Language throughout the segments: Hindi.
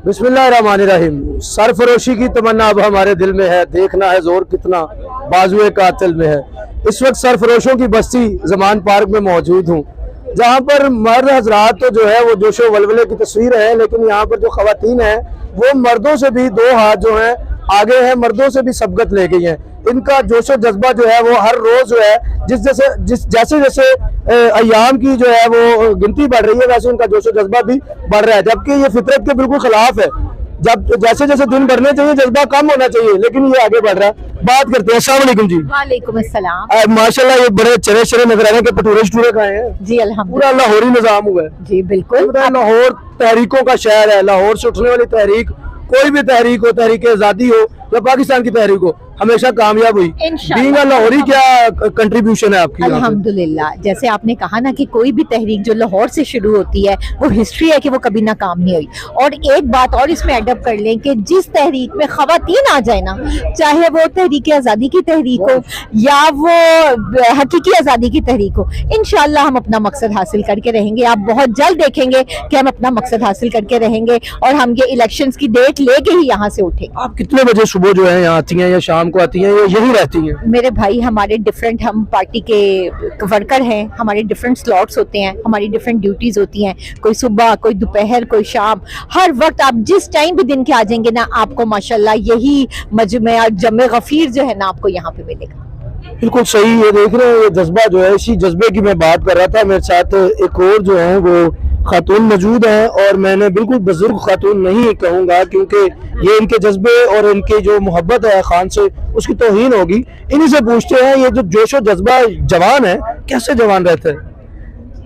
बिस्मिल्लाहिर्रहमानिर्रहीम। सरफरोशी की तमन्ना अब हमारे दिल में है, देखना है जोर कितना बाजुए कातिल में है। इस वक्त सरफरोशों की बस्ती जमान पार्क में मौजूद हूँ, जहाँ पर मर्द हजरात तो जो है वो जोशो वलवले की तस्वीर है, लेकिन यहाँ पर जो खवातीन है वो मर्दों से भी 2 हाथ जो है आगे हैं, मर्दों से भी सबकत ले गई हैं। इनका जोशो जज्बा जो है वो हर रोज जो है जैसे जैसे अयाम की जो है वो गिनती बढ़ रही है, वैसे उनका जोशो जज्बा भी बढ़ रहा है, जबकि ये फितरत के बिल्कुल खिलाफ है। जब जैसे जैसे दिन बढ़ने चाहिए जज्बा कम होना चाहिए, लेकिन ये आगे बढ़ रहा है। बात करते हैं। अस्सलाम वालेकुम जी। वालेकुम अस्सलाम। माशाल्लाह ये बड़े चरे चरे नजर आ रहे हैं कि भटूरे शटूरे खाए हैं जी पूरा अल्हम्दुलिल्लाह। लाहौरी निजाम हुआ है जी बिल्कुल। लाहौर तहरीकों का शहर है। लाहौर से उठने वाली तहरीक, कोई भी तहरीक हो, तहरीक आजादी हो या पाकिस्तान की तहरीक हो, हमेशा कामयाब हुई। बीइंग अ लाहौरी क्या कंट्रीब्यूशन है आपकी? अल्हम्दुलिल्लाह, जैसे आपने कहा ना कि कोई भी तहरीक जो लाहौर से शुरू होती है वो हिस्ट्री है कि वो कभी नाकाम नहीं हुई। और एक बात और इसमें एडअप कर लें कि जिस तहरीक में खवातीन आ जाए ना, चाहे वो तहरीक आज़ादी की तहरीक हो या वो हकीकी आज़ादी की तहरीक हो, इंशाल्लाह हम अपना मकसद हासिल करके रहेंगे। आप बहुत जल्द देखेंगे कि हम अपना मकसद हासिल करके रहेंगे और हम ये इलेक्शंस की डेट लेके ही यहाँ से उठेंगे। आप कितने बजे सुबह जो है यहाँ आती हैं या शाम को आती हैं या यही रहती हैं? मेरे भाई हमारे डिफरेंट, हम पार्टी के वर्कर हैं, हमारे डिफरेंट स्लॉट्स होते हैं, हमारी डिफरेंट ड्यूटीज होती हैं, कोई सुबह, कोई दोपहर, कोई शाम। हर वक्त आप जिस टाइम भी दिन के आ जाएंगे ना, आपको माशाल्लाह यही मजमे और जमे गफीर जो है ना आपको यहाँ पे मिलेगा। बिल्कुल सही। ये देख रहे हैं, ये जज्बा जो है, इसी जज्बे की मैं बात कर रहा था। मेरे साथ एक और जो है वो खातून मौजूद है, और मैंने बिल्कुल बुजुर्ग खातून नहीं कहूँगा, क्योंकि ये इनके जज्बे और इनकी जो मोहब्बत है खान से, उसकी तौहीन होगी। इन्हीं से पूछते हैं, ये जो जोशो जज्बा जवान है, कैसे जवान रहता है?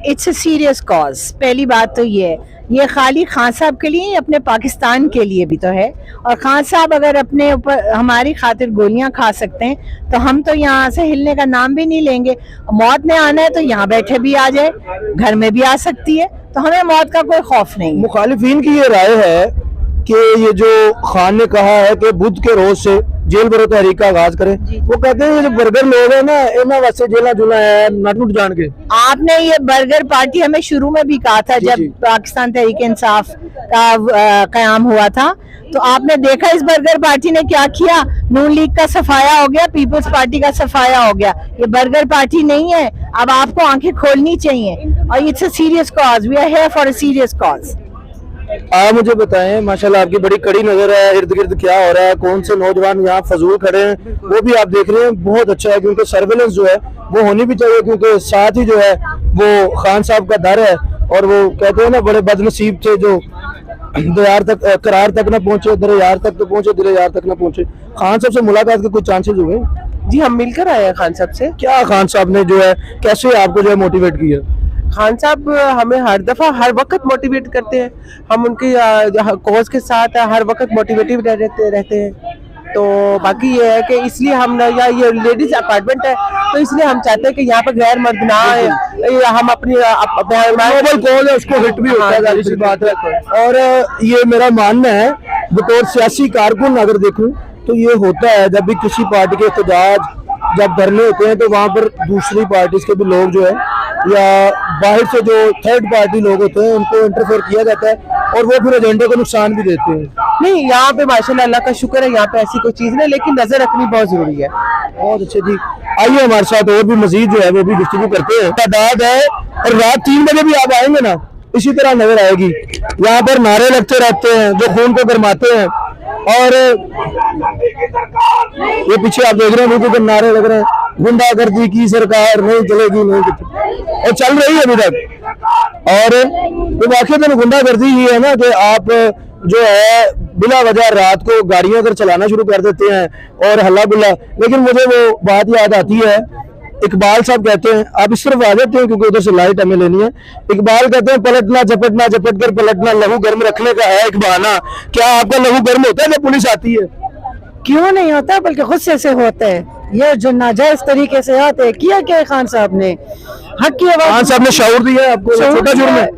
It's a serious cause. पहली बात तो ये खाली खान साहब के लिए, अपने पाकिस्तान के लिए भी तो है। और खान साहब अगर अपने ऊपर हमारी खातिर गोलियां खा सकते हैं तो हम तो यहाँ से हिलने का नाम भी नहीं लेंगे। मौत ने आना है तो यहाँ बैठे भी आ जाए, घर में भी आ सकती है, तो हमें मौत का कोई खौफ नहीं। मुखालिफिन की ये राय है कि ये जो खान ने कहा है कि बुध के रोज से जेल भरो तहरीक का आगाज करें, वो कहते हैं ये जो बर्गर लोग हैं ना, इन्होंने वैसे जेला जुला है नट जान के। आपने ये बर्गर पार्टी हमें शुरू में भी कहा था, जब पाकिस्तान तहरीक इंसाफ का कयाम हुआ था, तो आपने देखा इस बर्गर पार्टी ने क्या किया। नून लीग का सफाया हो गया, पीपल्स पार्टी का सफाया हो गया। ये बर्गर पार्टी नहीं है। अब आपको आंखें खोलनी चाहिए, और it's a serious cause. We are here for a serious cause. आप मुझे बताएं, माशाल्लाह आपकी बड़ी कड़ी नजर है, इर्द गिर्द क्या हो रहा है, कौन से नौजवान यहाँ फजूल खड़े हैं, वो भी आप देख रहे हैं। बहुत अच्छा है, क्योंकि सर्वेलेंस जो है वो होनी भी चाहिए, क्योंकि साथ ही जो है वो खान साहब का डर है। और वो कहते हैं ना, बड़े बदनसीब थे जो दयार तक, करार तक ना पहुंचे, दरे यार तक तो पहुंचे, दिले यार तक ना पहुंचे। खान साहब से मुलाकात के कुछ चांसेस हुए? जी, हम मिलकर आए हैं खान साहब से। क्या खान साहब ने जो है, कैसे आपको जो है मोटिवेट किया? खान साहब हमें हर दफा हर वक्त मोटिवेट करते हैं। हम उनके कॉज के साथ हर वक्त मोटिवेटिव रहते हैं। तो बाकी ये है कि इसलिए हम या ये लेडीज अपार्टमेंट है, तो इसलिए हम चाहते हैं कि यहाँ पर गैर मर्द ना आए। हम अपनी नोबल कॉज है, उसको हिट भी होता है, जाहिर सी बात है। और ये मेरा मानना है, बतौर सियासी कारकुन अगर देखूं तो ये होता है, जब भी किसी पार्टी के एहतजाज जब धरने होते हैं, तो वहाँ पर दूसरी पार्टी के भी लोग जो है या बाहर से जो थर्ड पार्टी लोग होते हैं, उनको इंटरफेयर किया जाता है, और वो फिर एजेंडे को नुकसान भी देते हैं। नहीं, यहाँ पे माशाल्लाह अल्लाह का शुक्र है, यहाँ पे ऐसी कोई चीज नहीं, लेकिन नजर रखनी बहुत जरूरी है। बहुत अच्छे जी। आइए हमारे साथ और भी मजीद जो है वो भी गुफ्तगू करते हैं। तादाद है, और रात 3 बजे भी आप आएंगे ना, इसी तरह नजर आएगी। यहाँ पर नारे लगते रहते हैं जो खून को गरमाते हैं, और ये पीछे आप देख रहे हैं बिल्कुल नारे लग रहे हैं, गुंडागर्दी की सरकार नहीं चलेगी, नहीं चलेगी, और चल रही है अभी तक। और तो वाकई में गुंडागर्दी ही है ना, कि आप जो है बिला वजह रात को गाड़ियां अगर चलाना शुरू कर देते हैं और हल्ला गुल्ला। लेकिन मुझे वो बात याद आती है, इकबाल साहब कहते हैं, आप इस तरफ आ जाते हैं क्योंकि उधर से लाइट हमें लेनी है। इकबाल कहते हैं, पलटना झपट कर पलटना, लहू गर्म रखने का है एक बहाना। क्या आपका लहू गर्म होता है जब पुलिस आती है? क्यों नहीं होता, बल्कि गुस्से से होता है। ये जो नाजायज तरीके से आते हैं, किया क्या खान साहब ने? हक की आवाज, खान साहब ने शऊर दिया आपको? छोटा जुर्म है,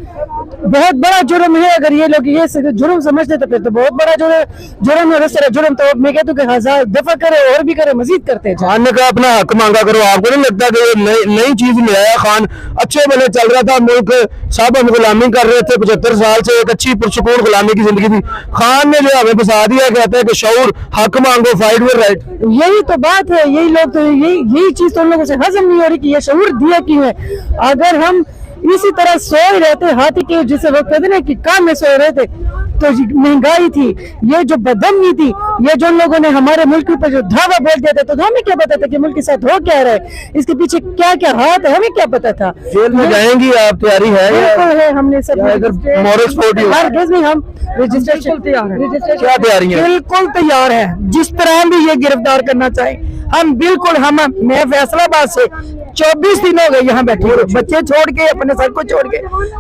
बहुत बड़ा जुर्म है। अगर ये लोग ये जुर्म समझते तो फिर तो बहुत बड़ा जुर्म है। और जुर्म तो मैं कहता हूँ कि 1000 दफा करे और भी करे, मजीद करते हैं। खान ने कहा अपना हक मांगा करो। आपको नहीं लगता कि ये नई चीज ले आया खान? अच्छे भले चल रहा था मुल्क, सब हम गुलामी कर रहे थे 75 साल से, एक अच्छी पुरसुकून गुलामी की जिंदगी थी। खान ने जो हमें फंसा दिया, कहता है कि शऊर, हक मांगो, फाइट विद राइट। यही तो बात है। यही लोग तो यही चीज तो उन लोगों से हजम नहीं हो रही कि ये शऊर दिया क्यों है। अगर हम इसी तरह सोए रहते हाथी के जिसे लोग कहते ना कि काम में सोए रहे थे, तो महंगाई थी, ये जो बदमनी थी, ये जो लोगों ने हमारे मुल्क पर जो धावा बोल दिया था, तो हमें क्या पता था कि मुल्क के साथ हो क्या रहा है, इसके पीछे क्या क्या हाथ है, हमें क्या पता था। जेल में जाएंगी आप? तैयारी है? बिल्कुल है, हमने सब मॉरल सपोर्ट हर केस में हम रजिस्ट्रेशन तैयार है। क्या तैयारी है? बिल्कुल तैयार है, जिस तरह भी ये गिरफ्तार करना चाहे हम बिल्कुल। मैं फैसलाबाद से 24 दिन हो गए यहाँ बैठे, बच्चे छोड़ के, अपने सर को छोड़ के,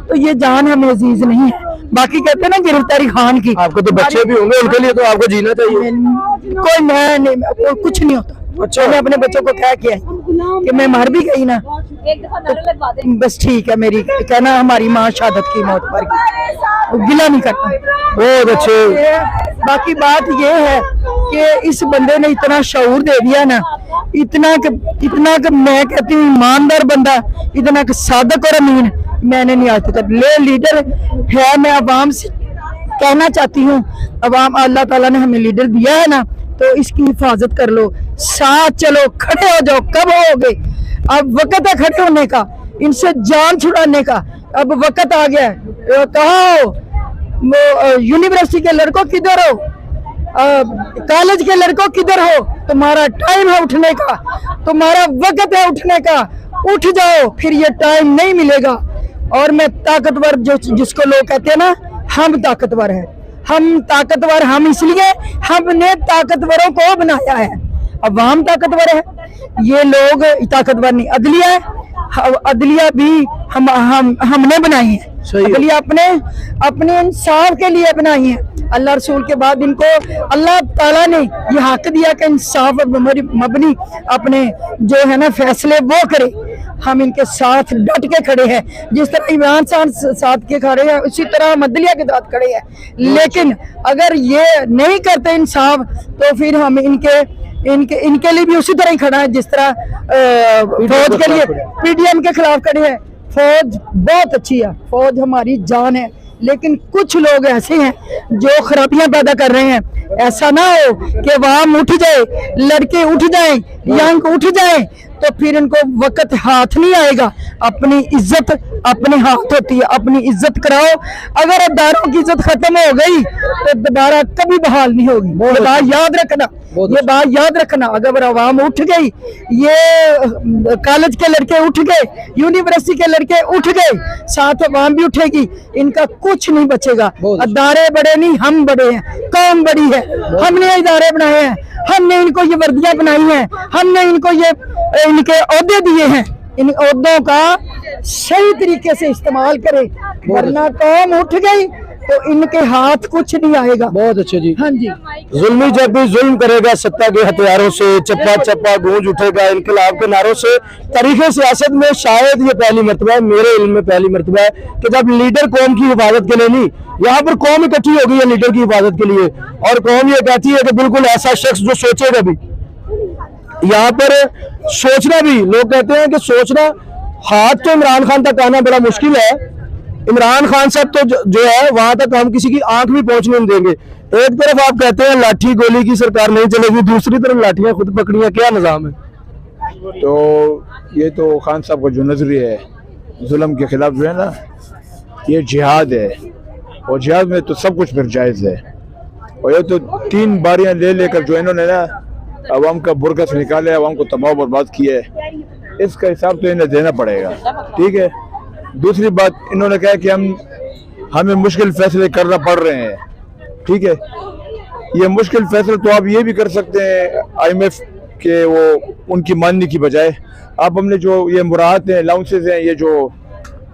तो ये जान हमें अजीज नहीं है। बाकी कहते हैं ना गिरफ्तारी खान की, आपको तो बच्चे भी होंगे, उनके लिए तो आपको जीना चाहिए। कोई मैं नहीं, कुछ नहीं होता। अच्छा, मैं अपने बच्चों को क्या किया कि मैं मर भी गई ना तो बस ठीक है। मेरी कहना हमारी माँ शहादत की मौत पर गिला नहीं करता। बहुत अच्छे। बाकी बात ये है कि इस बंदे ने इतना शऊर दे दिया ना, इतना कि मैं कहती हूँ ईमानदार बंदा, इतना कि सादक और अमीन मैंने नहीं आज तक लीडर है। मैं अवाम से कहना चाहती हूँ, अवाम, अल्लाह ताला ने हमें लीडर दिया है ना, तो इसकी हिफाजत कर लो, साथ चलो, खड़े हो जाओ। कब होगे? अब वक्त है खड़े होने का, इनसे जान छुड़ाने का अब वक्त आ गया है। कहो यूनिवर्सिटी के लड़कों किधर हो, कॉलेज के लड़कों किधर हो? तुम्हारा टाइम है उठने का, तुम्हारा वक्त है उठने का, उठ जाओ, फिर ये टाइम नहीं मिलेगा। और मैं ताकतवर, जिसको लोग कहते हैं ना, हम ताकतवर हैं, हम ताकतवर, हम इसलिए हमने ताकतवरों को बनाया है। अवाम ताकतवर है, ये लोग ताकतवर नहीं। अदलिया है, अदलिया भी हमने बनाई है। अदलिया अपने इंसाफ के लिए बनाई है। अल्लाह रसूल के बाद इनको अल्लाह ताला ने ये हक दिया कि इंसाफ और मबनी अपने जो है ना फैसले वो करे। हम इनके साथ डट के खड़े हैं, जिस तरह इमरान खान साथ के खड़े हैं, उसी तरह हम अदलिया के साथ खड़े हैं। लेकिन अगर ये नहीं करते इंसाफ, तो फिर हम इनके लिए भी उसी तरह ही खड़ा है, जिस तरह फौज के लिए पीडीएम के खिलाफ खड़े हैं। फौज बहुत अच्छी है, फौज हमारी जान है, लेकिन कुछ लोग ऐसे हैं जो खराबियां पैदा कर रहे हैं। ऐसा ना हो कि अवाम उठ जाए, लड़के उठ जाएं, यंग उठ जाएं, तो फिर इनको वक्त हाथ नहीं आएगा। अपनी इज्जत अपने हाथ होती है, अपनी इज्जत कराओ। अगर अदारों की इज्जत खत्म हो गई तो दोबारा कभी बहाल नहीं होगी। ये बात याद रखना, ये बात याद रखना। अगर अवाम उठ गई, ये कॉलेज के लड़के उठ गए, यूनिवर्सिटी के लड़के उठ गए, साथ अवाम भी उठेगी, इनका कुछ नहीं बचेगा। अदारे बड़े नहीं, हम बड़े हैं, कौम बड़ी है, हमने इदारे बनाए हैं, हमने इनको ये वर्दियां बनाई हैं, हमने इनको ये इनके ओहदे दिए हैं। इन ओहदों का सही तरीके से इस्तेमाल करें, वरना कौम उठ गई तो इनके हाथ कुछ नहीं आएगा। बहुत अच्छे जी। हाँ जी। जुल्मी जब भी जुल्म करेगा सत्ता के हथियारों से, चप्पा चप्पा गूंज उठेगा इनकलाब के नारों से। तारीख़ सियासत में शायद ये पहली मरतबा है, मेरे इल्म में पहली मरतबा है कि जब लीडर कौम की हिफाजत के लिए नहीं, यहाँ पर कौम इकट्ठी हो गई है लीडर की हिफाजत के लिए, और कौम ये कहती है कि बिल्कुल ऐसा शख्स जो सोचेगा भी। यहाँ पर सोचना भी, लोग कहते हैं कि सोचना, हाथ तो इमरान खान तक आना बड़ा मुश्किल है। इमरान खान साहब तो जो है वहां तक हम किसी की आंख भी पहुंचने नहीं देंगे। एक तरफ आप कहते हैं लाठी गोली की सरकार नहीं चलेगी, दूसरी तरफ लाठियां खुद पकड़ियां, क्या निजाम है? तो ये तो खान साहब का जो नजरिया है जुल्म के खिलाफ जो है ना, ये जिहाद है, और जिहाद में तो सब कुछ फिर जायज़ है। और ये तो 3 बारियां ले लेकर जो इन्होंने ना अवाम का बुरकस निकाले, अवाम को तबाह बर्बाद किया है, इसका हिसाब तो इन्हें देना पड़ेगा। ठीक है। दूसरी बात, इन्होंने कहा कि हमें मुश्किल फैसले करना पड़ रहे हैं। ठीक है, ये मुश्किल फैसले तो आप ये भी कर सकते हैं IMF के वो उनकी मानने की बजाय, आप हमने जो ये मुराहत हैं, अलाउंसेज हैं, ये जो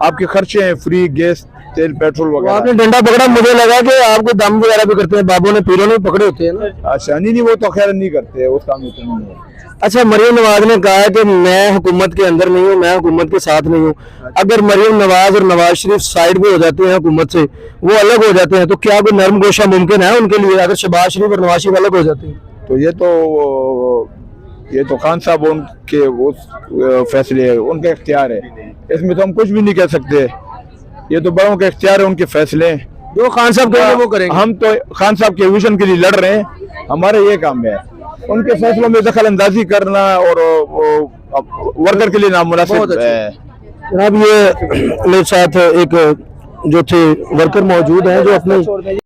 आपके खर्चे हैं, फ्री गैस तेल पेट्रोल वो आपने वगैरह। डंडा पकड़ा, मुझे लगा कि आपको दम वगैरह भी करते हैं, बाबों ने पीरों ने पकड़े होते हैं ना। अच्छा, नहीं वो तो खैर नहीं करते, उस काम में तो नहीं है। अच्छा, मरियम नवाज ने कहा है कि मैं हुकूमत के अंदर नहीं हूँ, मैं हुकूमत के साथ नहीं हूँ। अगर मरियम नवाज और नवाज शरीफ साइड में हो जाते हैं हुकूमत से, वो अलग हो जाते हैं, तो क्या कोई नरम गोशा मुमकिन है उनके लिए अगर शहबाज शरीफ और नवाज शरीफ अलग हो जाते हैं? तो ये तो खान साहब उनके वो फैसले है, उनका इख्तियार है, इसमें तो हम कुछ भी नहीं कह सकते। ये तो बड़ों का इख्तियार है, उनके फैसले हैं। जो खान साहब कहेंगे वो करेंगे। हम तो खान साहब के विजन के लिए लड़ रहे हैं, हमारा ये काम है। उनके फैसलों में दखल अंदाजी करना और वर्कर के लिए नामुनासिब है। जनाब, ये मेरे साथ एक जो थे वर्कर मौजूद हैं जो अपने